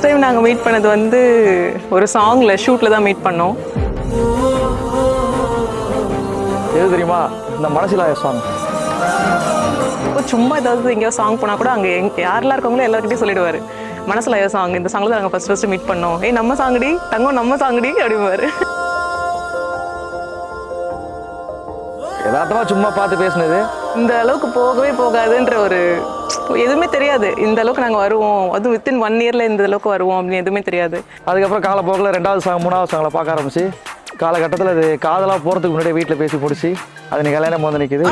Time நாங்கள் meet பண்ணது வந்து ஒரு சாங்கில் ஷூட்டில் தான் மீட் பண்ணோம். எது தெரியுமா? இந்த மனசிலாய சாங். சும்மா ஏதாவது எங்கேயோ சாங் போனால் கூட அங்கே யாரெல்லாம் இருக்கவங்களோ எல்லாருக்கிட்டையும் சொல்லிடுவார், மனசிலாய சாங் இந்த சாங்கில் தான் நாங்கள் ஃபஸ்ட்டு மீட் பண்ணோம். நம்ம சாங்கடி தங்கம், நம்ம சாங்கடி அப்படிவாரு. யதார்த்தமா சும்மா பார்த்து பேசினது இந்த அளவுக்கு போகவே போகாதுன்ற ஒரு எதுவுமே தெரியாது. இந்த அளவுக்கு நாங்கள் வருவோம், அதுவும் வித்தின் 1 இயரில் இந்த அளவுக்கு வருவோம் அப்படின்னு எதுவுமே தெரியாது. அதுக்கப்புறம் காலப்போக்கில் 2வது சாங் 3வது சாங்கில் பார்க்க ஆரம்பிச்சு காலகட்டத்தில் அது காதலாக போகிறதுக்கு முன்னாடியே வீட்டில் பேசி முடிச்சு அது நீ கல்யாணம் வந்து நிற்கிது.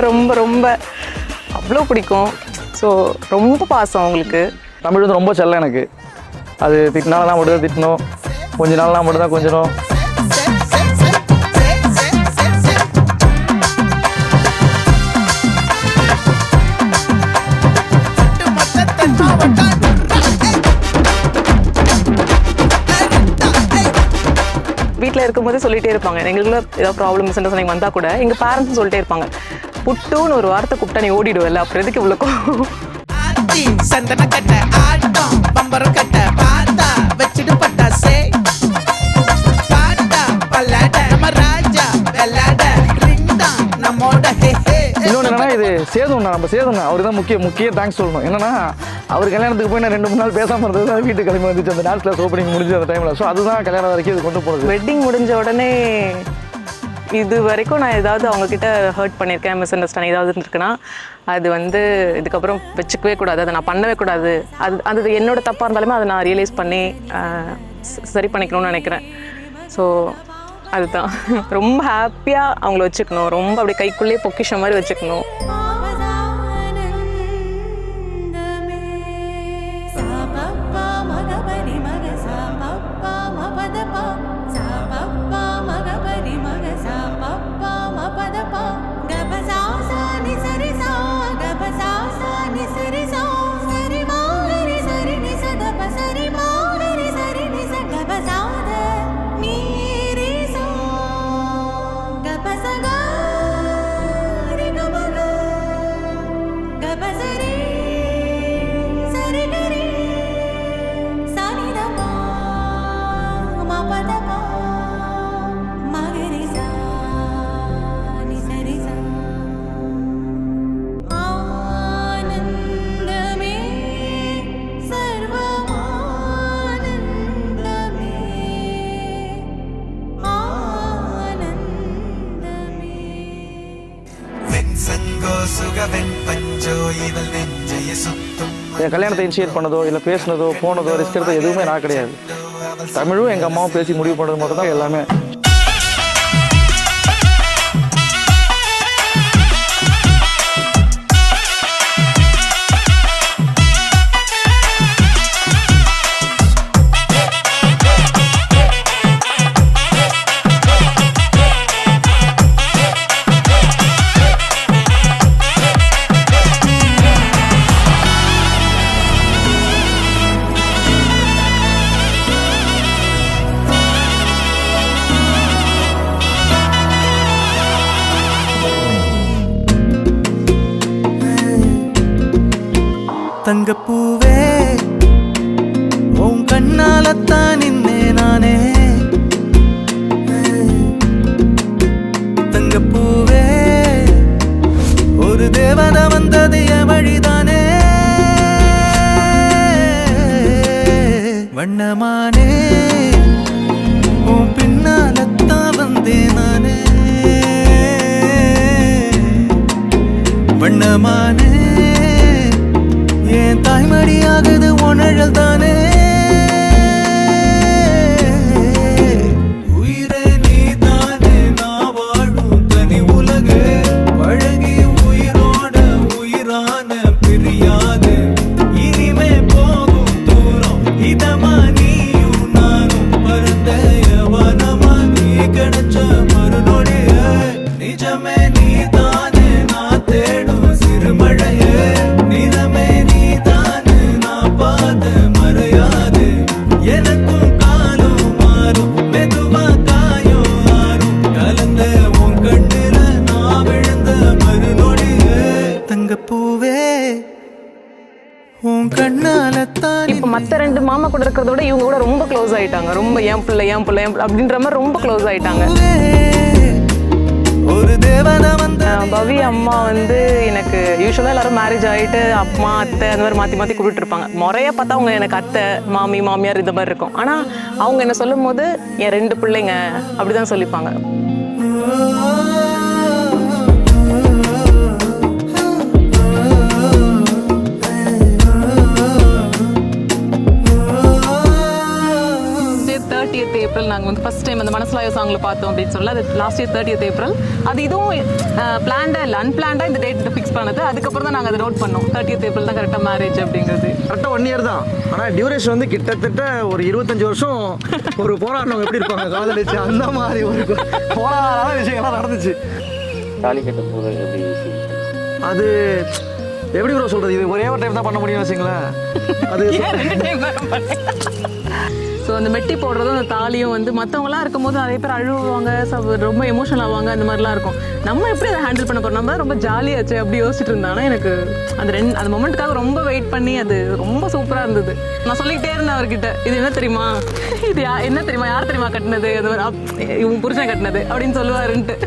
ரொம்ப ரொம்ப அவ்வளோ பிடிக்கும். ஸோ ரொம்ப பாசம் அவங்களுக்கு. தமிழ் வந்து ரொம்ப செல்லம் எனக்கு. அது திட்டினாலாம் மட்டும் தான் திட்டணும், கொஞ்ச நாள்லாம் மட்டும் தான் கொஞ்சணும். வீட்டில் இருக்கும்போது சொல்லிகிட்டே இருப்பாங்க, எங்களுக்குள்ள ஏதாவது ப்ராப்ளம் மிஸ் அண்டர்ஸ்டாண்டிங் வந்தால் கூட எங்கள் பேரண்ட்ஸும் சொல்லிட்டே இருப்பாங்க, புட்டுன்னு ஒரு வார்த்தை கூப்பிட்டா நீ ஓடிடுவல்ல, அப்புறம் எதுக்கு இவ்வளோக்கும் இன்னொன்று என்னன்னா, இது சேதுண்ணா, நம்ம சேதுண்ணா அவருக்கு தான் முக்கிய தேங்க்ஸ் சொல்லணும். என்னன்னா அவர் கல்யாணத்துக்கு போய் நான் 2-3 நாள் பேசாமல் இருந்தது தான் வீட்டுக்கு கிளம்பி வந்துச்சு அந்த டான்ஸ் கிளாஸ் ஓப்பனிங் முடிஞ்ச அந்த டைமில். ஸோ அதுதான் கல்யாணம் வரைக்கும் இது கொண்டு போகிறது. வெட்டிங் முடிஞ்ச உடனே இது வரைக்கும் நான் ஏதாவது அவங்கக்கிட்ட ஹர்ட் பண்ணியிருக்கேன், மிஸ் அண்டர்ஸ்டாண்டிங் ஏதாவது இருக்குன்னா அது வந்து இதுக்கப்புறம் வச்சுக்கவே கூடாது, அதை நான் பண்ணவே கூடாது. அது என்னோட தப்பாக இருந்தாலுமே அதை நான் ரியலைஸ் பண்ணி சரி பண்ணிக்கணும்னு நினைக்கிறேன். ஸோ அதுதான் ரொம்ப ஹாப்பியாக அவங்கள வச்சுக்கணும், ரொம்ப அப்படி கைக்குள்ளேயே பொக்கிஷம் மாதிரி வச்சுக்கணும். என் கல்யாணத்தை இனிஷியேட் பண்ணதோ இல்லை பேசினதோ போனதோ ரிஸ்க் எடுத்தோ எதுவுமே நான் கிடையாது. தமிழும் எங்கள் அம்மாவும் பேசி முடிவு பண்ணுறது மட்டும் தான் எல்லாமே. தங்கப்பூவே உன் கண்ணாலத்தான் நின்னே நானே. தங்கப்பூவே ஒரு தேவதை வந்தது என் வழிதானே. வண்ணமானே உன் பின்னாலத்தான் வந்தேன் நானே. வண்ணமானே என் தாய்மடியாகுது உணழல் தானே. உயிரே நீ தானே நான் வாழும் தனி உலகு. பழகி உயிரோட உயிரான பிரியாது இனிமே போகும் தூர எனக்கும் காலம் மாறும் மெதுவா காயம் ஆறும் கலந்த உன் கண்ணுல நான் விழுந்த மறுநொடியே தங்கப்பூவே உன் கண்ணால தான் இப்போ மற்ற 2 மாமா கூட இருக்கிறத விட இவங்க கூட ரொம்ப க்ளோஸ் ஆயிட்டாங்க. ரொம்ப என் பிள்ளை அப்படின்ற மாதிரி ரொம்ப க்ளோஸ் ஆயிட்டாங்க. ஒரு தேவன வந்த பவி அம்மா வந்து எனக்கு யூஸ்வலாக எல்லாரும் மேரேஜ் ஆகிட்டு அம்மா அத்தை அந்த மாதிரி மாற்றி மாற்றி கூப்பிட்டு இருப்பாங்க. முறையாக பார்த்தா அவங்க எனக்கு அத்தை மாமி மாமியார் இந்த மாதிரி இருக்கும். ஆனால் அவங்க என்ன சொல்லும் போது என் 2 பிள்ளைங்க அப்படி தான் சொல்லிப்பாங்க. ஏப்ரல் நாங்கள் வந்து ஃபர்ஸ்ட் டைம் அந்த மனசுலாயோ சாங்கில் பார்த்தோம் அப்படின்னு சொல்லி அது லாஸ்ட் இயர் 30th ஏப்ரல். அது இதுவும் பிளான்டாக இல்லை அன்பிளான்டாக இந்த டேட் ஃபிக்ஸ் பண்ணது. அதுக்கப்புறம் தான் நாங்கள் அதை நோட் பண்ணோம் 30th ஏப்ரல் தான் கரெக்டாக மேரேஜ் அப்படிங்கிறது. கரெக்டாக 1 இயர் தான். ஆனால் டியூரேஷன் வந்து கிட்டத்தட்ட ஒரு 25 வருஷம் ஒரு போராட்டம் எப்படி இருப்பாங்க காதலிச்சு அந்த மாதிரி ஒரு போராடாத விஷயங்கள்லாம் நடந்துச்சு. தாலி கட்டும் போது எப்படி அது எப்படி ப்ரோ சொல்கிறது, இது ஒரே ஒரு டைம் தான் பண்ண முடியும்னு வச்சுங்களேன். அது 2 டைம் ஸோ அந்த மெட்டி போடுறதும் அந்த தாலியும் வந்து மற்றவங்களாம் இருக்கும்போது நிறைய பேர் அழுவாங்க, ரொம்ப எமோஷனல் ஆவாங்க, அந்த மாதிரிலாம் இருக்கும். நம்ம எப்படி அதை ஹேண்டில் பண்ண போகிறோம், நம்ம ரொம்ப ஜாலியாச்சு அப்படி யோசிச்சுட்டு இருந்தானா எனக்கு அந்த மொமெண்ட்டுக்காக ரொம்ப வெயிட் பண்ணி அது ரொம்ப சூப்பராக இருந்தது. நான் சொல்லிக்கிட்டே இருந்தேன் அவர்கிட்ட, இது என்ன தெரியுமா, இது என்ன தெரியுமா, யார் தெரியுமா கட்டினது, அது இவங்க புருஷன் கட்டினது அப்படின்னு சொல்லுவாருன்ட்டு.